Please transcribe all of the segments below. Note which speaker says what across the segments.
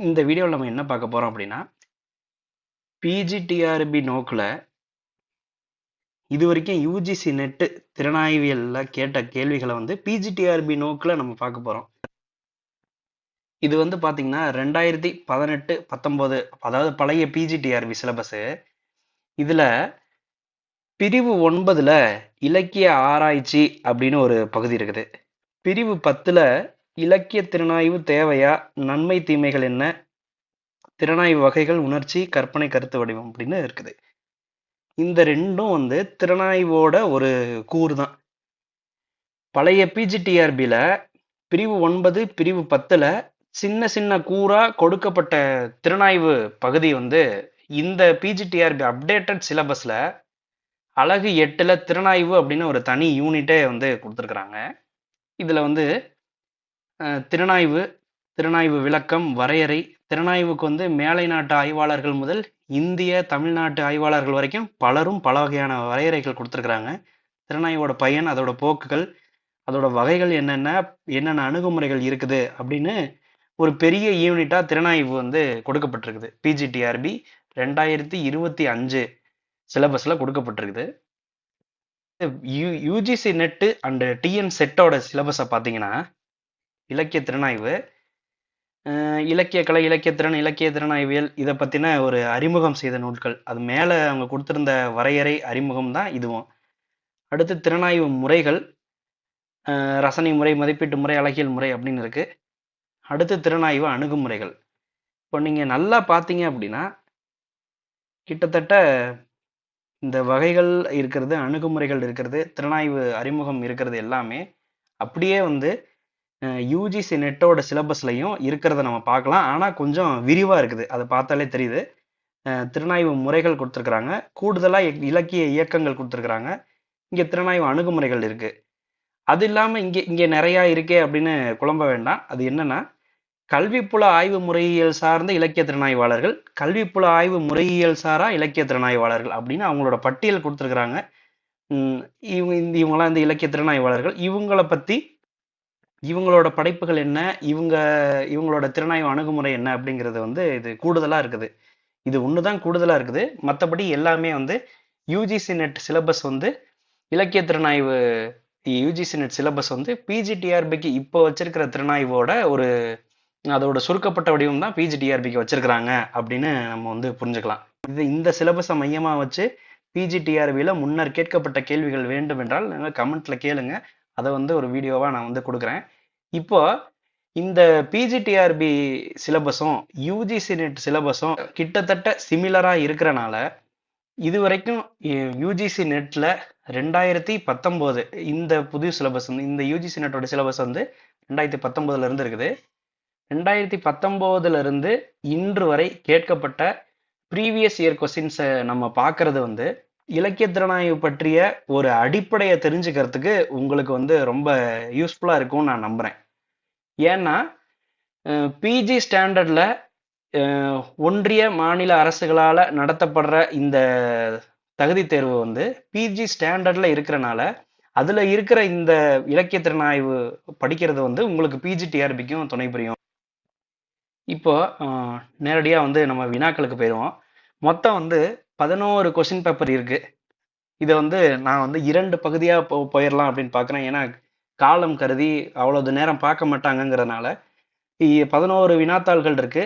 Speaker 1: இந்த வீடியோவில் நம்ம என்ன பார்க்க போறோம் அப்படின்னா, பிஜிடிஆர்பி நோக்குல இதுவரைக்கும் யூஜிசி நெட் திறனாய்வியல்ல கேட்ட கேள்விகளை வந்து பிஜிடிஆர்பி நோக்குல நம்ம பார்க்க போறோம். இது வந்து பாத்தீங்கன்னா 2018, 19 அதாவது பழைய பிஜிடிஆர்பி சிலபஸ். இதுல பிரிவு 9ல இலக்கிய ஆராய்ச்சி அப்படின்னு ஒரு பகுதி இருக்குது. பிரிவு 10ல இலக்கிய திறனாய்வு தேவையா, நன்மை தீமைகள் என்ன, திறனாய்வு வகைகள், உணர்ச்சி, கற்பனை, கருத்து வடிவம் அப்படின்னு இருக்குது. இந்த ரெண்டும் வந்து திறனாய்வோட ஒரு கூறு தான். பழைய பிஜிடிஆர்பியில் பிரிவு 9, பிரிவு 10ல் சின்ன சின்ன கூறா கொடுக்கப்பட்ட திறனாய்வு பகுதி வந்து இந்த பிஜிடிஆர்பி அப்டேட்டட் சிலபஸில் அலகு 8ல் திறனாய்வு அப்படின்னு ஒரு தனி யூனிட்டே வந்து கொடுத்துருக்குறாங்க. இதில் வந்து திறனாய்வு, திறனாய்வு விளக்கம், வரையறை, திறனாய்வுக்கு வந்து மேலை நாட்டு ஆய்வாளர்கள் முதல் இந்திய, தமிழ்நாட்டு ஆய்வாளர்கள் வரைக்கும் பலரும் பல வகையான வரையறைகள் கொடுத்துருக்குறாங்க. திறனாய்வோட பயன், அதோட போக்குகள், அதோட வகைகள் என்னென்ன அணுகுமுறைகள் இருக்குது அப்படின்னு ஒரு பெரிய யூனிட்டா திறனாய்வு வந்து கொடுக்கப்பட்டிருக்குது. பிஜிடிஆர்பி 2025 சிலபஸ்ல கொடுக்கப்பட்டிருக்குது. யூஜிசி நெட்டு அண்ட் டிஎன் செட்டோட சிலபஸை பார்த்தீங்கன்னா, இலக்கிய திறனாய்வு, இலக்கிய கலை, இலக்கிய திறன், இலக்கிய திறனாய்வியல், இதை பற்றின ஒரு அறிமுகம் செய்த நூல்கள். அது மேலே அவங்க கொடுத்துருந்த வரையறை அறிமுகம் தான் இதுவும். அடுத்து திறனாய்வு முறைகள், ரசனை முறை, மதிப்பீட்டு முறை, அழகியல் முறை அப்படின்னு இருக்கு. அடுத்து திறனாய்வு அணுகுமுறைகள். இப்போ நீங்கள் நல்லா பார்த்தீங்க அப்படின்னா, கிட்டத்தட்ட இந்த வகைகள் இருக்கிறது, அணுகுமுறைகள் இருக்கிறது, திறனாய்வு அறிமுகம் இருக்கிறது எல்லாமே அப்படியே வந்து யூஜிசி நெட்டோட சிலபஸ்லையும் இருக்கிறத நம்ம பார்க்கலாம். ஆனால் கொஞ்சம் விரிவாக இருக்குது, அதை பார்த்தாலே தெரியுது. திறனாய்வு முறைகள் கொடுத்துருக்குறாங்க, கூடுதலாக இலக்கிய இயக்கங்கள் கொடுத்துருக்குறாங்க, இங்கே திறனாய்வு அணுகுமுறைகள் இருக்கு. அது இல்லாமல் இங்கே நிறையா இருக்கே அப்படின்னு குழம்ப வேண்டாம். அது என்னன்னா, கல்விப்புல ஆய்வு முறையியல் சார்ந்த இலக்கிய திறனாய்வாளர்கள், கல்விப்புல ஆய்வு முறையியல் சாரா இலக்கிய திறனாய்வாளர்கள் அப்படின்னு அவங்களோட பட்டியல் கொடுத்துருக்குறாங்க. இவங்களாம் இந்த இலக்கிய திறனாய்வாளர்கள். இவங்கள பற்றி, இவங்களோட படைப்புகள் என்ன, இவங்களோட திறனாய்வு அணுகுமுறை என்ன அப்படிங்கிறது வந்து இது கூடுதலாக இருக்குது. இது ஒன்று தான் கூடுதலாக இருக்குது. மற்றபடி எல்லாமே வந்து யூஜிசி நெட் சிலபஸ் வந்து இலக்கிய திறனாய்வு யூஜிசி நெட் சிலபஸ் வந்து பிஜிடிஆர்பிக்கு இப்போ வச்சிருக்கிற திறனாய்வோட ஒரு அதோட சுருக்கப்பட்ட வடிவம் தான் பிஜிடிஆர்பிக்கு வச்சிருக்கிறாங்க அப்படின்னு நம்ம வந்து புரிஞ்சுக்கலாம். இந்த சிலபஸை மையமாக வச்சு பிஜிடிஆர்பியில் முன்னர் கேட்கப்பட்ட கேள்விகள் வேண்டும் என்றால் கமெண்ட்ல கேளுங்க. அதை வந்து ஒரு வீடியோவாக நான் வந்து கொடுக்குறேன். இப்போ இந்த பிஜிடிஆர்பி சிலபஸும் யூஜிசி நெட் சிலபஸும் கிட்டத்தட்ட சிமிலராக இருக்கிறனால இது வரைக்கும் யூஜிசி நெட்ல 2019 இந்த புது சிலபஸ் வந்து இந்த யூஜிசி நெட்டோட சிலபஸ் வந்து 2019 இருந்து இருக்குது. 2019 இருந்து இன்று வரை கேட்கப்பட்ட ப்ரீவியஸ் இயர் கொஸ்டின்ஸை நம்ம பார்க்கறது வந்து இலக்கிய திறனாய்வு பற்றிய ஒரு அடிப்படையை தெரிஞ்சுக்கிறதுக்கு உங்களுக்கு வந்து ரொம்ப யூஸ்ஃபுல்லாக இருக்கும்னு நான் நம்புகிறேன். ஏன்னா பிஜி ஸ்டாண்டர்டில் ஒன்றிய மாநில அரசுகளால் நடத்தப்படுற இந்த தகுதி தேர்வு வந்து பிஜி ஸ்டாண்டர்டில் இருக்கிறனால அதில் இருக்கிற இந்த இலக்கிய திறனாய்வு படிக்கிறது வந்து உங்களுக்கு பிஜிடிஆர்பிக்கும் துணை புரியும். இப்போ நேரடியாக வந்து நம்ம வினாக்களுக்கு போயிடுவோம். மொத்தம் வந்து 11 கொஸ்டின் பேப்பர் இருக்கு. இதை வந்து நான் வந்து 2 பகுதியாக போயிடலாம் அப்படின்னு பார்க்குறேன். ஏன்னா காலம் கருதி அவ்வளவு நேரம் பார்க்க மாட்டாங்கங்கிறதுனால 11 வினாத்தாள்கள் இருக்கு.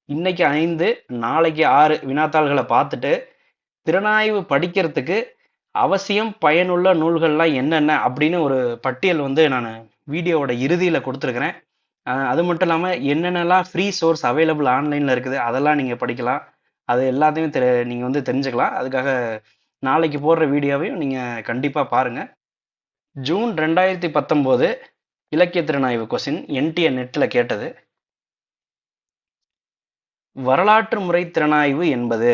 Speaker 1: இன்னைக்கு 5, நாளைக்கு 6 வினாத்தாள்களை பார்த்துட்டு திறனாய்வு படிக்கிறதுக்கு அவசியம் பயனுள்ள நூல்கள்லாம் என்னென்ன அப்படின்னு ஒரு பட்டியல் வந்து நான் வீடியோவோட இறுதியில் கொடுத்துருக்குறேன். அது மட்டும் இல்லாமல் என்னென்னலாம் ஃப்ரீ சோர்ஸ் அவைலபிள் ஆன்லைனில் இருக்குது அதெல்லாம் நீங்கள் படிக்கலாம். அது எல்லாத்தையும் நீங்கள் வந்து தெரிஞ்சுக்கலாம். அதுக்காக நாளைக்கு போடுற வீடியோவையும் நீங்கள் கண்டிப்பாக பாருங்கள். ஜூன் 2019 இலக்கிய திறனாய்வு கொஸ்டின் என்டிஏ நெட்டில் கேட்டது, வரலாற்று முறை திறனாய்வு என்பது,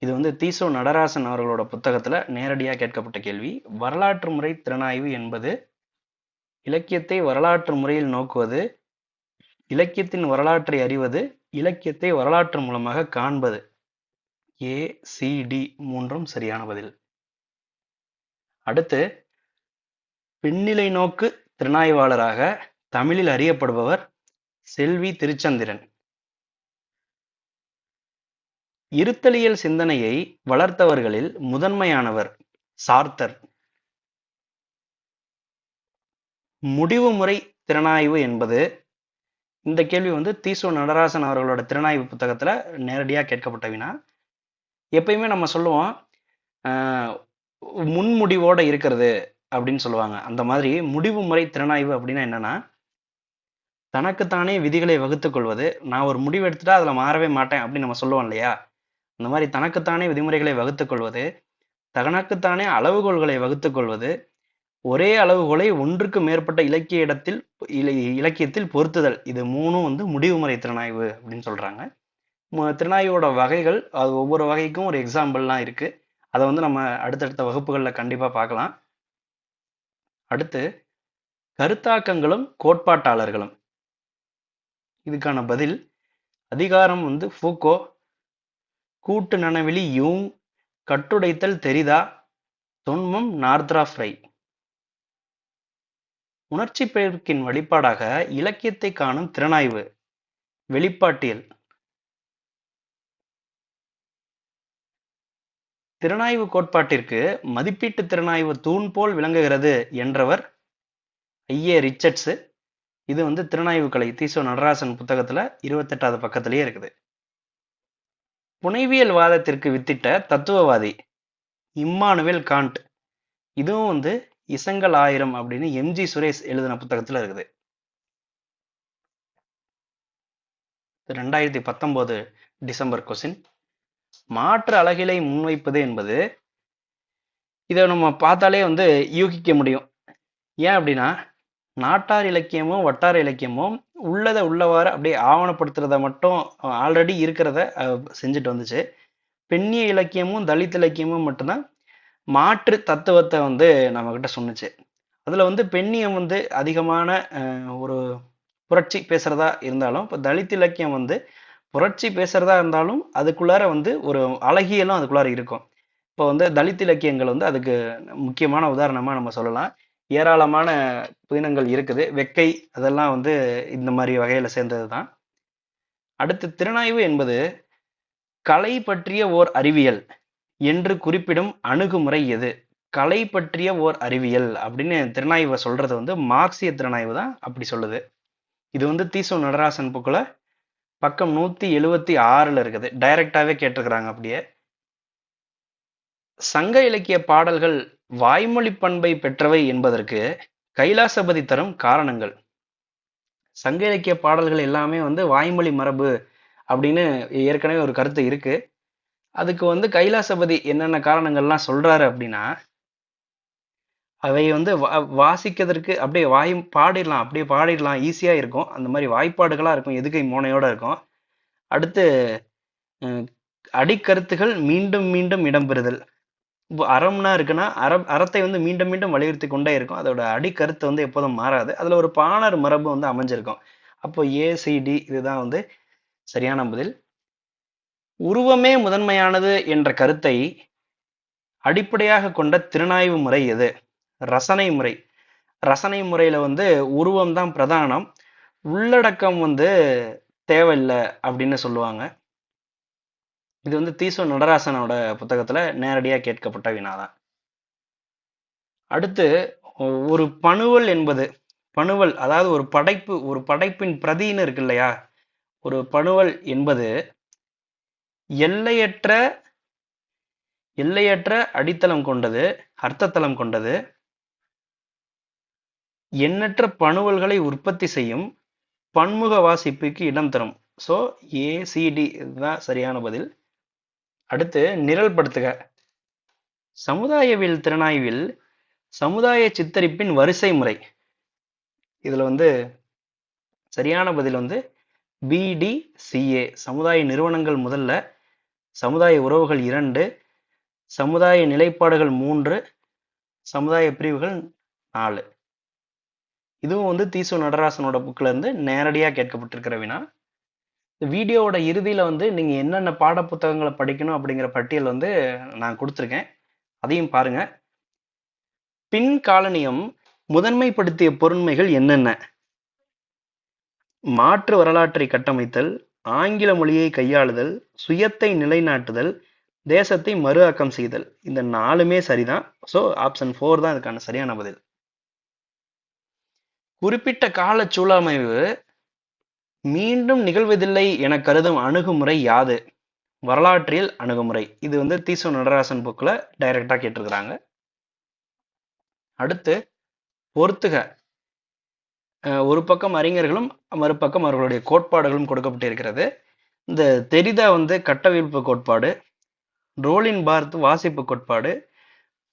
Speaker 1: இது வந்து தீசோ நடராசன் அவர்களோட புத்தகத்தில் நேரடியாக கேட்கப்பட்ட கேள்வி. வரலாற்று முறை திறனாய்வு என்பது இலக்கியத்தை வரலாற்று முறையில் நோக்குவது, இலக்கியத்தின் வரலாற்றை அறிவது, இலக்கியத்தை வரலாற்று மூலமாக காண்பது. ACD மூன்றும் சரியான பதில். அடுத்து, பின்னிலை நோக்கு திறனாய்வாளராக தமிழில் அறியப்படுபவர் செல்வி திருச்சந்திரன். இருத்தலியல் சிந்தனையை வளர்த்தவர்களில் முதன்மையானவர் சார்த்தர். முடிவுமுறை திறனாய்வு என்பது, இந்த கேள்வி வந்து தீசு நடராசன் அவர்களோட திறனாய்வு புத்தகத்துல நேரடியா கேட்கப்பட்ட வினா. எப்பயுமே நம்ம சொல்லுவோம் முன்முடிவோட இருக்கிறது அப்படின்னு சொல்லுவாங்க. அந்த மாதிரி முடிவு முறை திறனாய்வு அப்படின்னா என்னன்னா, தனக்குத்தானே விதிகளை வகுத்துக் கொள்வது. நான் ஒரு முடிவு எடுத்துட்டா அதுல மாறவே மாட்டேன் அப்படின்னு நம்ம சொல்லுவோம் இல்லையா? அந்த மாதிரி தனக்குத்தானே விதிமுறைகளை வகுத்துக் கொள்வது, தனக்குத்தானே அளவுகோல்களை வகுத்துக் கொள்வது, ஒரே அளவுகோலை ஒன்றுக்கு மேற்பட்ட இலக்கியத்தில் பொருத்துதல். இது மூணும் வந்து முடிவுமுறை திறனாய்வு அப்படின்னு சொல்றாங்க. திறனாய்வோட வகைகள், அது ஒவ்வொரு வகைக்கும் ஒரு எக்ஸாம்பிள்லாம் இருக்கு. அதை வந்து நம்ம அடுத்தடுத்த வகுப்புகளில் கண்டிப்பா பார்க்கலாம். அடுத்து கருத்தாக்கங்களும் கோட்பாட்டாளர்களும். இதுக்கான பதில் அதிகாரம் வந்து ஃபூக்கோ, கூட்டு நனவிலி யூங், கட்டுடைத்தல் தெரிதா, தொன்மம் நார்த்ராப் ரை. உணர்ச்சி பெருக்கின் வெளிப்பாடாக இலக்கியத்தை காணும் திறனாய்வு வெளிப்பாட்டியல். திறனாய்வு கோட்பாட்டிற்கு மதிப்பீட்டு திறனாய்வு தூண் போல் விளங்குகிறது என்றவர் ஐஏ ரிச்சர்ட்ஸ். இது வந்து திறனாய்வு கலை தீசோ நடராசன் புத்தகத்துல 28வது பக்கத்திலேயே இருக்குது. புனைவியல் வாதத்திற்கு வித்திட்ட தத்துவவாதி இம்மானுவேல் காண்ட். இதுவும் வந்து இசங்கள் 1000 அப்படின்னு எம்ஜி சுரேஷ் எழுதின புத்தகத்துல இருக்குது. 2019 டிசம்பர் கொஸ்டின். மாற்று அலகிலை முன்வைப்பது என்பது, இதை நம்ம பார்த்தாலே வந்து யூகிக்க முடியும். ஏன் அப்படின்னா, நாட்டார் இலக்கியமும் வட்டார இலக்கியமும் உள்ளதை உள்ளவாறு அப்படியே ஆவணப்படுத்துறத மட்டும் ஆல்ரெடி இருக்கிறத செஞ்சுட்டு வந்துச்சு. பெண்ணிய இலக்கியமும் தலித் இலக்கியமும் மட்டும்தான் மாற்று தத்துவத்தை வந்து நம்ம கிட்ட சொன்னுச்சு. அதுல வந்து பெண்ணியம் வந்து அதிகமான ஒரு புரட்சி பேசுறதா இருந்தாலும், இப்போ தலித் இலக்கியம் வந்து புரட்சி பேசுறதா இருந்தாலும் அதுக்குள்ளார வந்து ஒரு அழகியலும் அதுக்குள்ளார இருக்கும். இப்போ வந்து தலித் இலக்கியங்கள் வந்து அதுக்கு முக்கியமான உதாரணமா நம்ம சொல்லலாம். ஏராளமான புதினங்கள் இருக்குது. வெக்கை அதெல்லாம் வந்து இந்த மாதிரி வகையில சேர்ந்தது தான். அடுத்து திறனாய்வு என்பது கலை பற்றிய ஓர் அறிவியல் என்று குறிப்பிடும் அணுகுமுறை எது? கலை பற்றிய ஓர் அறிவியல் அப்படின்னு திறனாய்வை சொல்றது வந்து மார்க்சிய திறனாய்வு தான் அப்படி சொல்லுது. இது வந்து தீசு நடராசன் புக்குல பக்கம் 176 இருக்குது. டைரக்டாவே கேட்டிருக்கிறாங்க. அப்படியே சங்க இலக்கிய பாடல்கள் வாய்மொழி பண்பை பெற்றவை என்பதற்கு கைலாசபதி தரும் காரணங்கள். சங்க இலக்கிய பாடல்கள் எல்லாமே வந்து வாய்மொழி மரபு அப்படின்னு ஏற்கனவே ஒரு கருத்து இருக்கு. அதுக்கு வந்து கைலாசபதி என்னென்ன காரணங்கள்லாம் சொல்றாரு அப்படின்னா, அவை வந்து வாசிக்கிறதுக்கு அப்படியே அப்படியே பாடிடலாம், ஈஸியா இருக்கும். அந்த மாதிரி வாய்ப்பாடுகளா இருக்கும், எதுகை மோனையோட இருக்கும். அடுத்து அடிக்கருத்துகள் மீண்டும் மீண்டும் இடம்பெறுதல். இப்போ அறம்னா இருக்குன்னா அறத்தை வந்து மீண்டும் மீண்டும் வலியுறுத்தி கொண்டே இருக்கும். அதோட அடிக்கருத்து வந்து எப்போதும் மாறாது. அதுல ஒரு பாணர் மரபு வந்து அமைஞ்சிருக்கும். அப்போ ஏசிடி இதுதான் வந்து சரியான பதில். உருவமே முதன்மையானது என்ற கருத்தை அடிப்படையாக கொண்ட திறனாய்வு முறை எது? ரசனை முறை. ரசனை முறையில வந்து உருவம் தான் பிரதானம், உள்ளடக்கம் வந்து தேவையில்லை அப்படின்னு சொல்லுவாங்க. இது வந்து தீசு நடராசனோட புத்தகத்துல நேரடியா கேட்கப்பட்ட வினாதான். அடுத்து ஒரு பணுவல் என்பது, பணுவல் அதாவது ஒரு படைப்பின் பிரதின்னு இருக்கு இல்லையா? ஒரு பணுவல் என்பது எல்லையற்ற அடித்தளம் கொண்டது, அர்த்தத்தளம் கொண்டது, எண்ணற்ற பணுவல்களை உற்பத்தி செய்யும், பன்முக வாசிப்புக்கு இடம் தரும். ஸோ ஏசிடி தான் சரியான பதில். அடுத்து நிரல்படுத்துக. சமுதாயவியல் திறனாய்வில் சமுதாய சித்தரிப்பின் வரிசை முறை. இதுல வந்து சரியான பதில் வந்து பிடிசிஏ. சமுதாய நிறுவனங்கள் முதல்ல, சமுதாய உறவுகள் 2, சமுதாய நிலைப்பாடுகள் 3, சமுதாய பிரிவுகள் 4. இதுவும் வந்து தீசு நடராசனோட புக்ல இருந்து நேரடியா கேட்கப்பட்டிருக்கிற வினா. வீடியோவோட இறுதியில வந்து நீங்க என்னென்ன பாட புத்தகங்களை படிக்கணும் அப்படிங்கிற பட்டியல் வந்து நான் கொடுத்துருக்கேன். அதையும் பாருங்க. பின் காலனியம் முதன்மைப்படுத்திய பொருண்மைகள் என்னென்ன? மாற்று வரலாற்றை கட்டமைத்தல், ஆங்கில மொழியை கையாளுதல், சுயத்தை நிலைநாட்டுதல், தேசத்தை மறு ஆக்கம் செய்தல். இந்த 4மே சரிதான். ஸோ ஆப்ஷன் 4 தான் இதுக்கான சரியான பதில். குறிப்பிட்ட கால சூழமைவு மீண்டும் நிகழ்வதில்லை என கருதும் அணுகுமுறை யாது? வரலாற்றியல் அணுகுமுறை. இது வந்து தீசு நடராசன் புக்ல டைரக்டா கேட்டிருக்கிறாங்க. அடுத்து பொறுத்துக. ஒரு பக்கம் அறிஞர்களும் மறுபக்கம் அவர்களுடைய கோட்பாடுகளும் கொடுக்கப்பட்டிருக்கிறது. இந்த தெரிதா வந்து கட்டவிழ்ப்பு கோட்பாடு, ரோலின் பார்த் வாசிப்பு கோட்பாடு,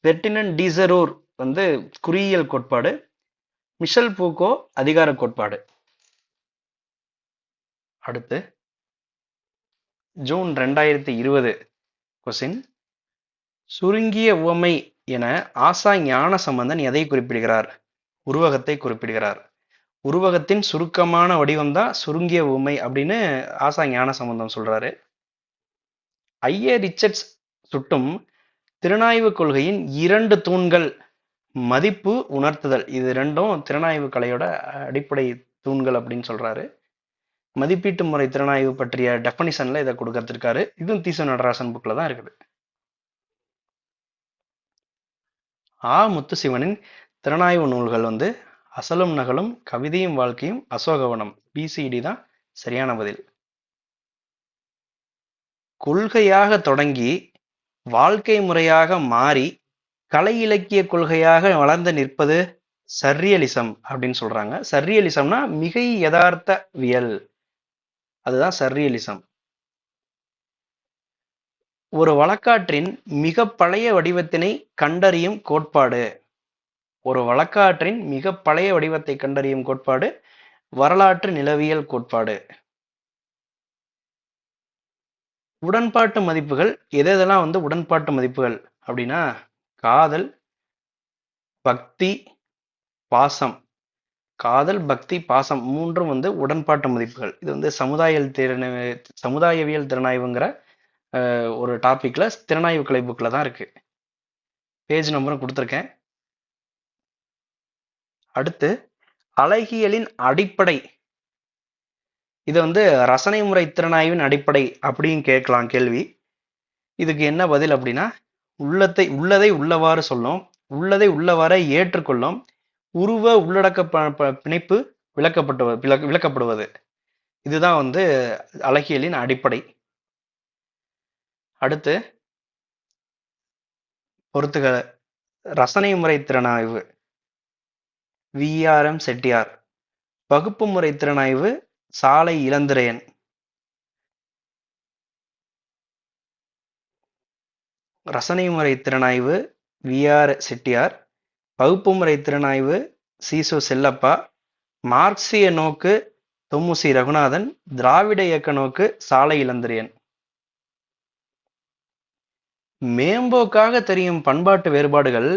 Speaker 1: பெர்டினன் டிசரூர் வந்து குறியியல் கோட்பாடு, மிஷல் பூகோ அதிகார கோட்பாடு. அடுத்து ஜூன் 2020 கொஸ்டின். சுருங்கிய உவமை என ஆசா ஞான சம்பந்தன் எதை குறிப்பிடுகிறார்? உருவகத்தை குறிப்பிடுகிறார். உருவகத்தின் சுருக்கமான வடிவம் தான் சுருங்கிய உவமை அப்படின்னு ஆசா ஞான சம்பந்தம் சொல்றாரு. ஐஏ ரிச்சர்ட்ஸ் சுட்டும் திறனாய்வு கொள்கையின் 2 தூண்கள் மதிப்பு, உணர்த்துதல். இது ரெண்டும் திறனாய்வு கலையோட அடிப்படை தூண்கள் அப்படின்னு சொல்றாரு. மதிப்பீட்டு முறை திறனாய்வு பற்றிய டெஃபனிஷன்ல இதை கொடுக்கறதுக்காரு. இதுவும் தீசு நடராசன் புக்ல தான் இருக்குது. முத்துசிவனின் திறனாய்வு நூல்கள் வந்து அசலும் நகலும், கவிதையும் வாழ்க்கையும், அசோகவனம். பிசிடி தான் சரியான பதில். கொள்கையாக தொடங்கி வாழ்க்கை முறையாக மாறி கலை இலக்கிய கொள்கையாக வளர்ந்து நிற்பது சர்ரியலிசம் அப்படின்னு சொல்றாங்க. சர்ரியலிசம்னா மிகை யதார்த்தவியல், அதுதான் சர்ரியலிசம். ஒரு வழக்காற்றின் மிக பழைய வடிவத்தினை கண்டறியும் கோட்பாடு. ஒரு வழக்காற்றின் மிக பழைய வடிவத்தை கண்டறியும் கோட்பாடு வரலாற்று நிலவியல் கோட்பாடு. உடன்பாட்டு மதிப்புகள் எதெல்லாம் வந்து உடன்பாட்டு மதிப்புகள் அப்படின்னா காதல், பக்தி, பாசம். காதல், பக்தி, பாசம் மூன்றும் வந்து உடன்பாட்டு மதிப்புகள். இது வந்து சமுதாயவியல் திறனாய்வுங்கிற ஒரு டாபிக்ல திறனாய்வு கலை புக்ல தான் இருக்கு. பேஜ் நம்பரும் கொடுத்துருக்கேன். அடுத்து அழகியலின் அடிப்படை. இது வந்து ரசனை முறை திறனாய்வின் அடிப்படை அப்படின்னு கேட்கலாம் கேள்வி. இதுக்கு என்ன பதில் அப்படின்னா உள்ளதை உள்ளவாறு சொல்லும், உள்ளதை உள்ளவாறு ஏற்றுக்கொள்ளும், உருவ உள்ளடக்க பிணைப்பு விளக்கப்படுவது. இதுதான் வந்து அழகியலின் அடிப்படை. அடுத்து பொறுத்துக. ரசனை முறை திறனாய்வு VRM செட்டியார். பகுப்பு முறை திறனாய்வு சாலை இளந்திரையன். ரசனை முறை திறனாய்வு VR செட்டியார். பகுப்பு முறை திறனாய்வு சீசு செல்லப்பா. மார்க்சிய நோக்கு தொமுசி ரகுநாதன். திராவிட இயக்க நோக்கு சாலை இளந்திரையன். மேம்போக்காக தெரியும் பண்பாட்டு வேறுபாடுகள்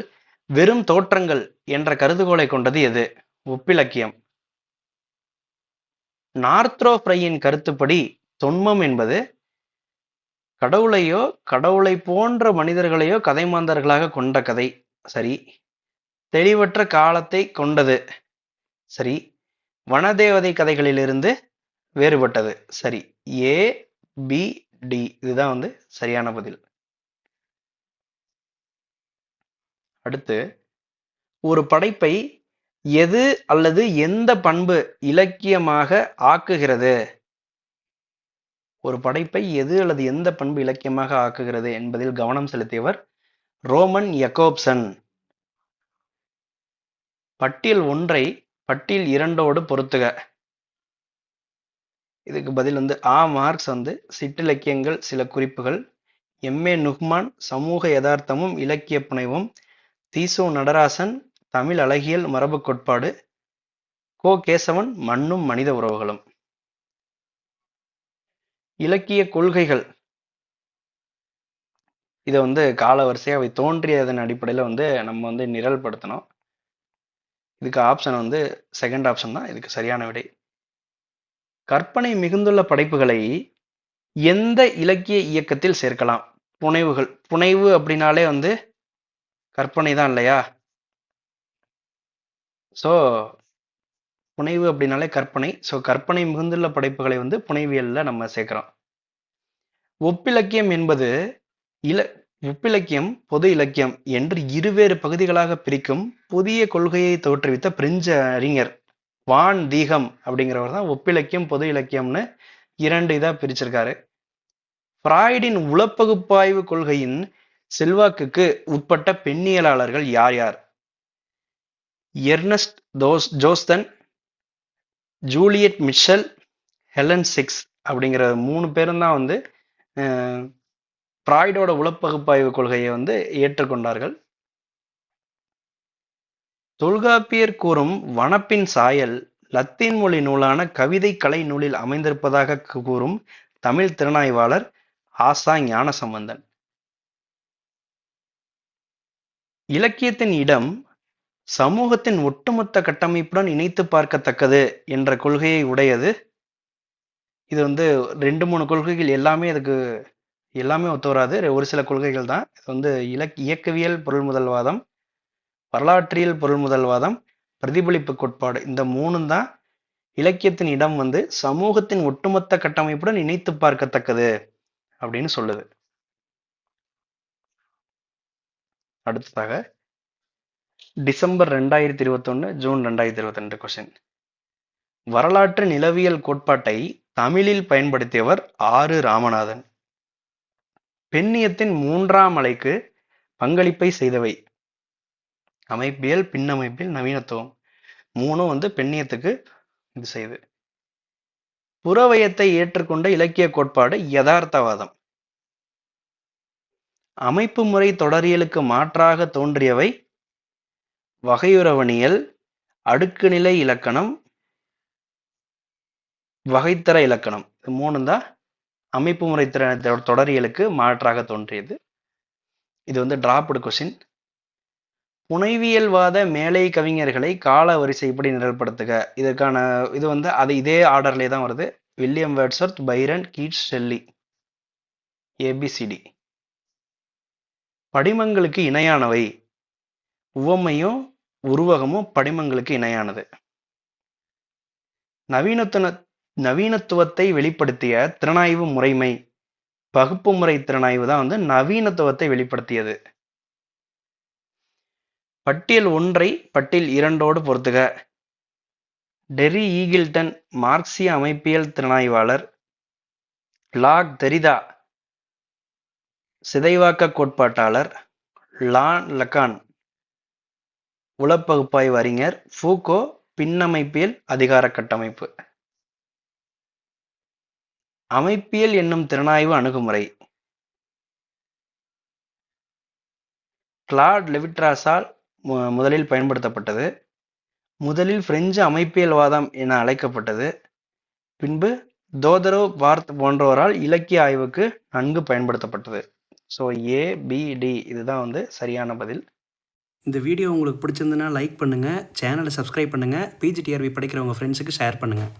Speaker 1: வெறும் தோற்றங்கள் என்ற கருதுகோளை கொண்டது எது? ஒப்பிலக்கியம். நார்த்ரோப்-ரையின் கருத்துப்படி தொன்மம் என்பது கடவுளையோ கடவுளை போன்ற மனிதர்களையோ கதைமாந்தர்களாக கொண்ட கதை. சரி. தெளிவற்ற காலத்தை கொண்டது. சரி. வனதேவதை கதைகளிலிருந்து வேறுபட்டது. சரி. ABD இதுதான் வந்து சரியான பதில். அடுத்து ஒரு படைப்பை எது அல்லது எந்த பண்பு இலக்கியமாக ஆக்குகிறது? ஒரு படைப்பை எது அல்லது எந்த பண்பு இலக்கியமாக ஆக்குகிறது என்பதில் கவனம் செலுத்தியவர் ரோமன் யக்கோப்சன். பட்டியல் 1ஐ பட்டியல் 2ஓடு பொருத்துக. இதுக்கு பதில் வந்து மார்க்ஸ் வந்து சிற்றிலக்கியங்கள் சில குறிப்புகள், MA நுஹ்மான் சமூக யதார்த்தமும் இலக்கிய புனைவும், தீசு நடராசன் தமிழ் அழகியல் மரபு கோட்பாடு, கேசவன் மண்ணும் மனித உறவுகளும். இலக்கிய கொள்கைகள் இதை வந்து கால வரிசையா அவை தோன்றியதன் அடிப்படையில் வந்து நம்ம வந்து நிரல்படுத்தணும். இதுக்கு ஆப்ஷன் வந்து செகண்ட் ஆப்ஷன் தான் இதுக்கு சரியான விடை. கற்பனை மிகுந்துள்ள படைப்புகளை எந்த இலக்கிய இயக்கத்தில் சேர்க்கலாம்? புனைவுகள். புனைவு அப்படின்னாலே வந்து கற்பனை தான் இல்லையா? ஸோ புனைவு அப்படின்னாலே கற்பனை. ஸோ கற்பனை மிகுந்துள்ள படைப்புகளை வந்து புனைவியல்ல நம்ம சேர்க்கிறோம். ஒப்பிலக்கியம் என்பது ஒப்பிலக்கியம், பொது இலக்கியம் என்று இருவேறு பகுதிகளாக பிரிக்கும் புதிய கொள்கையை தோற்றுவித்த பிரெஞ்சு அறிஞர் வான் தீகம் அப்படிங்கிறவர் தான் ஒப்பிலக்கியம், பொது இலக்கியம்னு 2 இதா பிரிச்சிருக்காரு. ஃப்ராய்டின் உளப்பகுப்பாய்வு கொள்கையின் செல்வாக்குக்கு உட்பட்ட பெண்ணியலாளர்கள் யார் யார்? எர்னஸ்ட் ஜோஸ்தன், ஜூலியட் மிஷல், ஹெலன் சிக்ஸ் அப்படிங்கிற 3 பேரும் தான் வந்து ஃப்ராய்டோட உளப்பகுப்பாய்வு கொள்கையை வந்து ஏற்றுக்கொண்டார்கள். தொல்காப்பியர் கூறும் வனப்பின் சாயல் லத்தீன் மொழி நூலான கவிதை கலை நூலில் அமைந்திருப்பதாக கூறும் தமிழ் திறனாய்வாளர் ஆசா ஞானசம்பந்தன். இலக்கியத்தின் இடம் சமூகத்தின் ஒட்டுமொத்த கட்டமைப்புடன் இணைத்து பார்க்கத்தக்கது என்ற கொள்கையை உடையது. இது வந்து 2-3 கொள்கைகள் எல்லாமே ஒத்து வராது. ஒரு சில கொள்கைகள் தான். இது வந்து இயக்கவியல் பொருள்முதல்வாதம், வரலாற்றியல் பொருள்முதல்வாதம், பிரதிபலிப்பு கோட்பாடு. இந்த 3 தான் இலக்கியத்தின் இடம் வந்து சமூகத்தின் ஒட்டுமொத்த கட்டமைப்புடன் இணைத்து பார்க்கத்தக்கது அப்படின்னு சொல்லுது. அடுத்ததாக டிசம்பர் 2021, ஜூன் 2022 கொஸ்டின். வரலாற்று நிலவியல் கோட்பாட்டை தமிழில் பயன்படுத்தியவர் ஆறு ராமநாதன். பெண்ணியத்தின் 3ஆம் அலைக்கு பங்களிப்பை செய்தவை அமைப்பியல், பின்னமைப்பியல், நவீனத்துவம். 3 வந்து பெண்ணியத்துக்கு இது செய்து. புறவயத்தை ஏற்றுக்கொண்ட இலக்கிய கோட்பாடு யதார்த்தவாதம். அமைப்பு முறை தொடரியலுக்கு மாற்றாக தோன்றியவை வகையுறவனியல், அடுக்குநிலை இலக்கணம், வகைத்தர இலக்கணம். 3 தான் அமைப்பு முறை தொடரியலுக்கு மாற்றாக தோன்றியது. இது வந்து டிராப்டு கொஸ்டின். புனைவியல்வாத மேலை கவிஞர்களை கால வரிசைப்படி நிரல்படுத்துக. இதற்கான இது வந்து இதே ஆர்டர்லேயே தான் வருது. William Wordsworth, Byron, Keats, Shelley, ABCD. படிமங்களுக்கு இணையானவை. உவமையும் உருவகமும் படிமங்களுக்கு இணையானது. நவீனத்துவத்தை வெளிப்படுத்திய திறனாய்வு முறைமை பகுப்பு முறை திறனாய்வு தான் வந்து நவீனத்துவத்தை வெளிப்படுத்தியது. பட்டியல் 1ஐ பட்டியல் 2ஓடு பொருத்துக. டெரி ஈகிள்டன் மார்க்சிய அமைப்பியல் திறனாய்வாளர். லாக் தெரிதா சிதைவாக்க கோட்பாட்டாளர். லான் லக்கான் உளப்பகுப்பாய்வு அறிஞர். ஃபூகோ பின்னமைப்பியல் அதிகார கட்டமைப்பு. அமைப்பியல் என்னும் திறனாய்வு அணுகுமுறை கிளாட் லெவிட்ராஸால் முதலில் பயன்படுத்தப்பட்டது. முதலில் பிரெஞ்சு அமைப்பியல்வாதம் என அழைக்கப்பட்டது. பின்பு தோதரோ பார்த் போன்றோரால் இலக்கிய ஆய்வுக்கு நன்கு பயன்படுத்தப்பட்டது. ஸோ ABD இதுதான் வந்து சரியான பதில். இந்த வீடியோ உங்களுக்கு பிடிச்சிருந்துன்னா லைக் பண்ணுங்கள், சேனலை சப்ஸ்கிரைப் பண்ணுங்கள், PGTRB படிக்கிறவங்க ஃப்ரெண்ட்ஸுக்கு ஷேர் பண்ணுங்கள்.